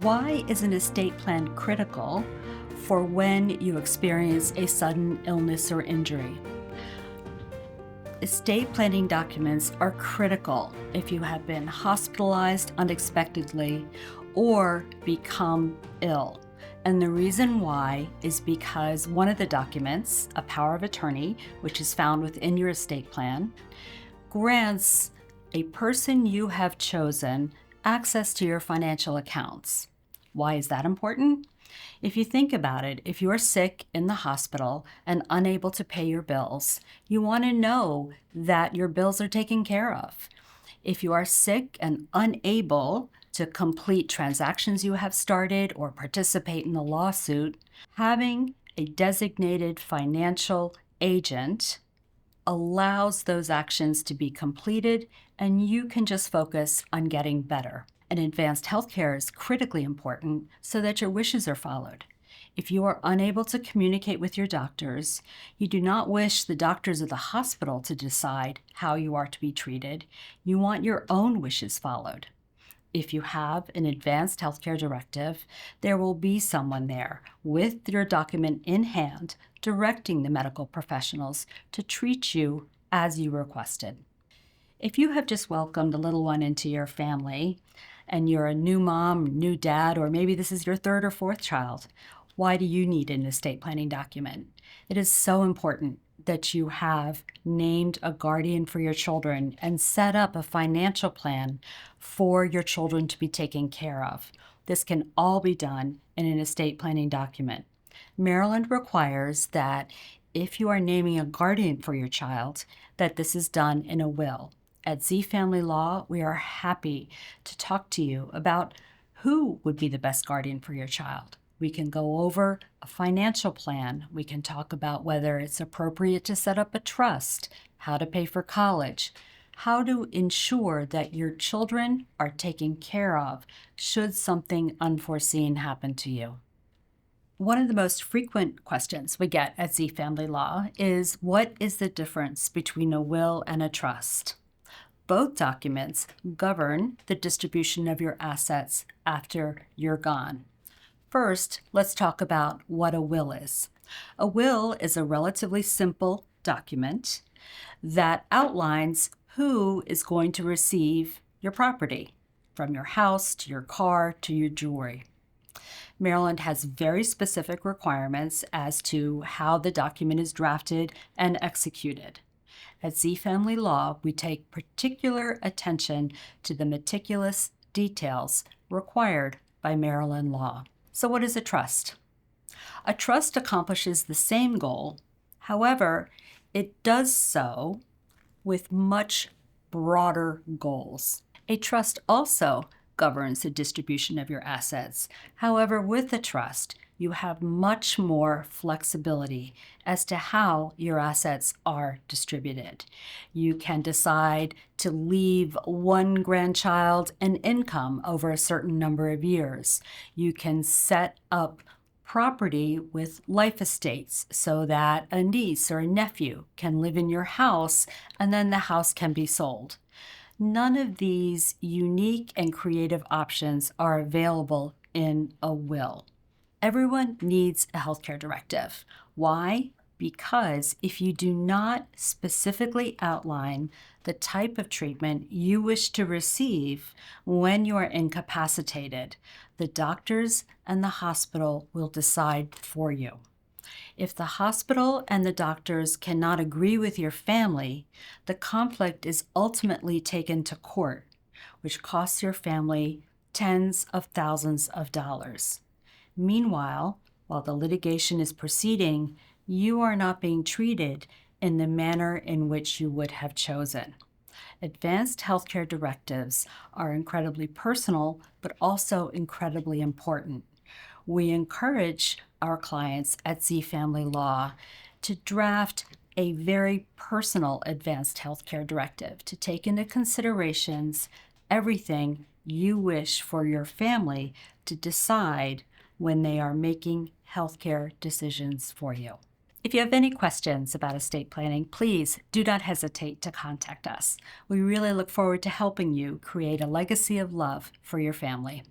Why is an estate plan critical for when you experience a sudden illness or injury? Estate planning documents are critical if you have been hospitalized unexpectedly or become ill. And the reason why is because one of the documents, a power of attorney, which is found within your estate plan, grants a person you have chosen access to your financial accounts. Why is that important? If you think about it, if you're sick in the hospital and unable to pay your bills, you want to know that your bills are taken care of. If you are sick and unable to complete transactions you have started or participate in a lawsuit, having a designated financial agent allows those actions to be completed, and you can just focus on getting better. And advanced healthcare is critically important so that your wishes are followed. If you are unable to communicate with your doctors, you do not wish the doctors of the hospital to decide how you are to be treated. You want your own wishes followed. If you have an advanced healthcare directive, there will be someone there with your document in hand directing the medical professionals to treat you as you requested. If you have just welcomed a little one into your family and you're a new mom, new dad, or maybe this is your third or fourth child, why do you need an estate planning document? It is so important that you have named a guardian for your children and set up a financial plan for your children to be taken care of. This can all be done in an estate planning document. Maryland requires that if you are naming a guardian for your child, that this is done in a will. At Z Family Law, we are happy to talk to you about who would be the best guardian for your child. We can go over a financial plan. We can talk about whether it's appropriate to set up a trust, how to pay for college, how to ensure that your children are taken care of should something unforeseen happen to you. One of the most frequent questions we get at Z Family Law is, what is the difference between a will and a trust? Both documents govern the distribution of your assets after you're gone. First, let's talk about what a will is. A will is a relatively simple document that outlines who is going to receive your property, from your house to your car to your jewelry. Maryland has very specific requirements as to how the document is drafted and executed. At Z Family Law, we take particular attention to the meticulous details required by Maryland law. So what is a trust? A trust accomplishes the same goal. However, it does so with much broader goals. A trust also governs the distribution of your assets. However, with a trust, you have much more flexibility as to how your assets are distributed. You can decide to leave one grandchild an income over a certain number of years. You can set up property with life estates so that a niece or a nephew can live in your house and then the house can be sold. None of these unique and creative options are available in a will. Everyone needs a healthcare directive. Why? Because if you do not specifically outline the type of treatment you wish to receive when you are incapacitated, the doctors and the hospital will decide for you. If the hospital and the doctors cannot agree with your family, the conflict is ultimately taken to court, which costs your family tens of thousands of dollars. Meanwhile, while the litigation is proceeding, you are not being treated in the manner in which you would have chosen. Advanced healthcare directives are incredibly personal, but also incredibly important. We encourage our clients at Z Family Law to draft a very personal advanced healthcare directive to take into considerations everything you wish for your family to decide when they are making healthcare decisions for you. If you have any questions about estate planning, please do not hesitate to contact us. We really look forward to helping you create a legacy of love for your family.